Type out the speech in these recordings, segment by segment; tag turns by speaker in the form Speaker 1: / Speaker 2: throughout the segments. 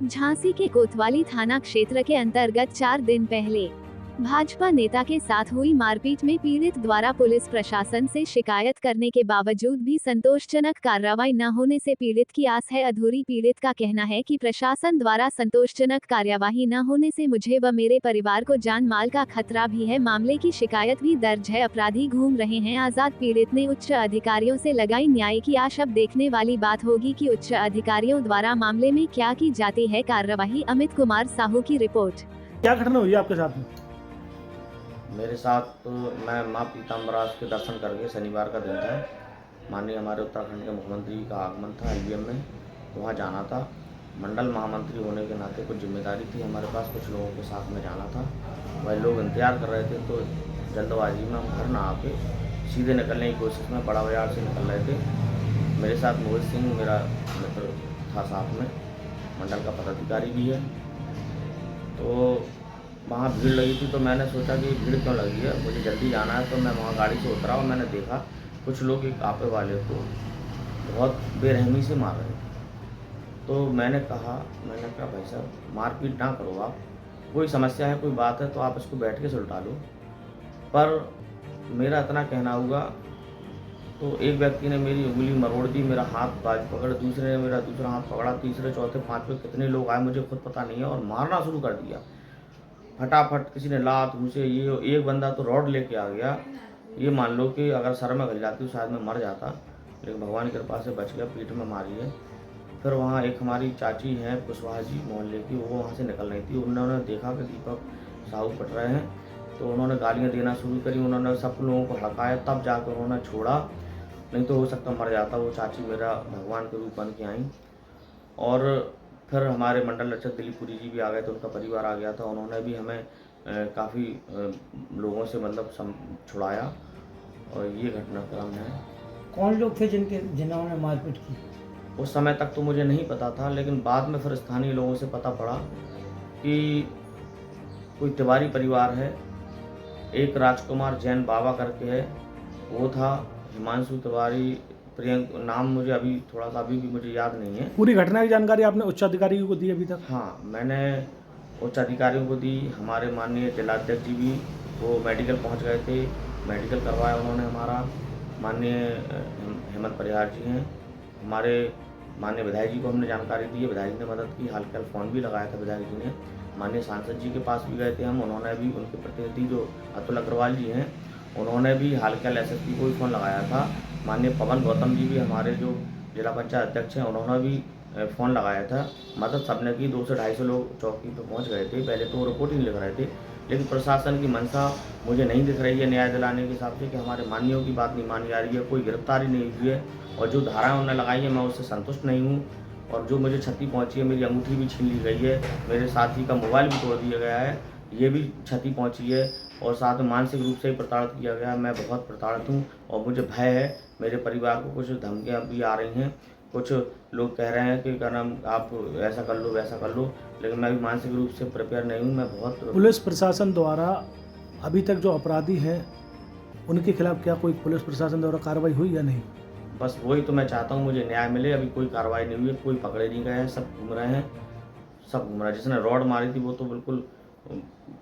Speaker 1: झांसी के कोतवाली थाना क्षेत्र के अंतर्गत 4 दिन पहले भाजपा नेता के साथ हुई मारपीट में पीड़ित द्वारा पुलिस प्रशासन से शिकायत करने के बावजूद भी संतोषजनक कार्रवाई न होने से पीड़ित की आस है अधूरी। पीड़ित का कहना है कि प्रशासन द्वारा संतोषजनक कार्यवाही न होने से मुझे व मेरे परिवार को जान माल का खतरा भी है। मामले की शिकायत भी दर्ज है, अपराधी घूम रहे हैं आजाद। पीड़ित ने उच्च अधिकारियों से लगाई न्याय की आशा। अब देखने वाली बात होगी कि उच्च अधिकारियों द्वारा मामले में क्या की जाती है कार्यवाही। अमित कुमार साहू की रिपोर्ट।
Speaker 2: क्या घटना हुई आपके साथ में?
Speaker 3: मेरे साथ तो मैं माँ पीताम्बराज के दर्शन करके, शनिवार का दिन था, माननीय हमारे उत्तराखंड के मुख्यमंत्री का आगमन था एलबीएम में, तो वहाँ जाना था। मंडल महामंत्री होने के नाते कुछ जिम्मेदारी थी हमारे पास, कुछ लोगों के साथ में जाना था। वह लोग इंतजार कर रहे थे, तो जल्दबाजी में हम घर ना आके सीधे निकलने की कोशिश में बड़ा बाजार से निकल रहे थे। मेरे साथ मोहित सिंह मेरा मित्र था साथ में, मंडल का पदाधिकारी भी है। तो वहाँ भीड़ लगी थी, तो मैंने सोचा कि भीड़ क्यों लगी है, मुझे जल्दी जाना है। तो मैं वहाँ गाड़ी से उतरा और मैंने देखा कुछ लोग एक आपे वाले को बहुत बेरहमी से मार रहे थे। तो मैंने कहा भाई साहब मारपीट ना करो, आप कोई समस्या है, कोई बात है तो आप इसको बैठ के सुलझा लो। पर मेरा इतना कहना होगा, तो एक व्यक्ति ने मेरी उंगली मरोड़ दी, मेरा हाथ बाज पकड़, दूसरे ने मेरा दूसरा हाथ पकड़ा, तीसरे चौथे पाँचवें कितने लोग आए मुझे खुद पता नहीं है, और मारना शुरू कर दिया फटाफट। किसी ने लात घूसे, ये एक बंदा तो रॉड लेके आ गया। ये मान लो कि अगर सर में घल जाती तो शायद मैं मर जाता, लेकिन भगवान की कृपा से बच गया, पीठ में मारी है। फिर वहाँ एक हमारी चाची हैं कुशवाहा जी मोहल्ले की, वो वहाँ से निकल रही थी। उन्होंने देखा कि दीपक साहू पट रहे हैं, तो उन्होंने गालियाँ देना शुरू करी। उन्होंने सब लोगों को हड़काया, तब जाकर उन्होंने छोड़ा, नहीं तो हो सकता मर जाता। वो चाची मेरा भगवान के रूप बन के आई। और फिर हमारे मंडल अध्यक्ष दिलीपुरी जी भी आ गए, तो उनका परिवार आ गया था। उन्होंने भी हमें काफ़ी लोगों से मतलब छुड़ाया, और ये घटनाक्रम है।
Speaker 4: कौन लोग थे जिन्होंने मारपीट की?
Speaker 3: उस समय तक तो मुझे नहीं पता था, लेकिन बाद में फिर स्थानीय लोगों से पता पड़ा कि कोई तिवारी परिवार है, एक राजकुमार जैन बाबा करके है, वो था, हिमांशु तिवारी, प्रियंक नाम मुझे अभी थोड़ा सा अभी भी मुझे याद नहीं है।
Speaker 2: पूरी घटना की जानकारी आपने उच्च अधिकारियों को दी अभी तक?
Speaker 3: हाँ, मैंने उच्च अधिकारियों को दी। हमारे माननीय जिलाध्यक्ष जी भी वो मेडिकल पहुंच गए थे, मेडिकल करवाया उन्होंने हमारा। माननीय हेमंत परिहार जी हैं, हमारे माननीय विधायक जी को हमने जानकारी दी है, विधायक जी ने मदद की, हाल फिलहाल फ़ोन भी लगाया था विधायक जी ने। माननीय सांसद जी के पास भी गए थे हम, उन्होंने भी, उनके प्रतिनिधि जो अतुल अग्रवाल जी हैं, उन्होंने भी हाल फिलहाल एसएसपी को भी फ़ोन लगाया था। माननीय पवन गौतम जी भी हमारे जो जिला पंचायत अध्यक्ष हैं, उन्होंने भी फ़ोन लगाया था। मदद सबने की, 200 से 250 लोग चौकी पर पहुंच गए थे। पहले तो वो रिपोर्ट ही लिख रहे थे, लेकिन प्रशासन की मंशा मुझे नहीं दिख रही है न्याय दिलाने के हिसाब से, कि हमारे माननीयों की बात नहीं मानी जा रही है, कोई गिरफ्तारी नहीं हुई है, और जो धाराएँ उन्होंने लगाई है मैं उससे संतुष्ट नहीं हूँ। और जो मुझे क्षति पहुँची है, मेरी अंगूठी भी छीन ली गई है, मेरे साथी का मोबाइल भी तोड़ दिया गया है, ये भी क्षति पहुँची है, और साथ में मानसिक रूप से ही प्रताड़ित किया गया है। मैं बहुत प्रताड़ित हूँ और मुझे भय है। मेरे परिवार को कुछ धमकियाँ भी आ रही हैं, कुछ लोग कह रहे हैं कि क्या नाम आप ऐसा कर लो वैसा कर लो, लेकिन मैं भी मानसिक रूप से प्रिपेयर नहीं हूँ। मैं बहुत
Speaker 2: पुलिस प्रशासन द्वारा अभी तक जो अपराधी हैं उनके खिलाफ क्या कोई पुलिस प्रशासन द्वारा कार्रवाई हुई या नहीं?
Speaker 3: बस वही तो मैं चाहता हूँ, मुझे न्याय मिले। अभी कोई कार्रवाई नहीं हुई है, कोई पकड़े नहीं गए हैं, सब घूम रहे हैं, सब घूम रहा है। जिसने रॉड मारी थी वो तो बिल्कुल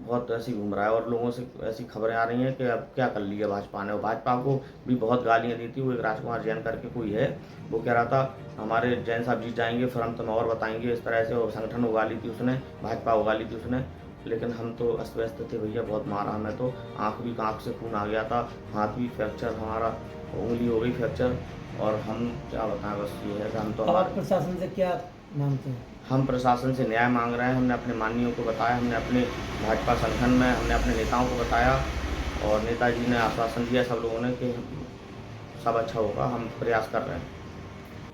Speaker 3: बहुत ऐसी घूम रहा है, और लोगों से ऐसी खबरें आ रही हैं कि अब क्या कर लिया भाजपा ने। और भाजपा को भी बहुत गालियां दी थी। वो एक राजकुमार जैन करके कोई है, वो कह रहा था हमारे जैन साहब जीत जाएंगे, फिर हम तुम्हें और बताएंगे, इस तरह से वो संगठन उगा ली थी उसने, भाजपा उगा ली थी उसने। लेकिन हम तो अस्त व्यस्त थे भैया, बहुत मारा हमें तो, आँख से खून आ गया था, हाथ भी फ्रैक्चर, हमारा उंगली हो गई फ्रैक्चर। और हम क्या बताएं, बस ये है कि हम तो
Speaker 4: आप प्रशासन से क्या मांगते हैं?
Speaker 3: हम प्रशासन से न्याय मांग रहे हैं। हमने अपने माननीयों को बताया, हमने अपने भाजपा संगठन में हमने अपने नेताओं को बताया, और नेताजी ने आश्वासन दिया सब लोगों ने कि सब अच्छा होगा। हम प्रयास कर रहे हैं।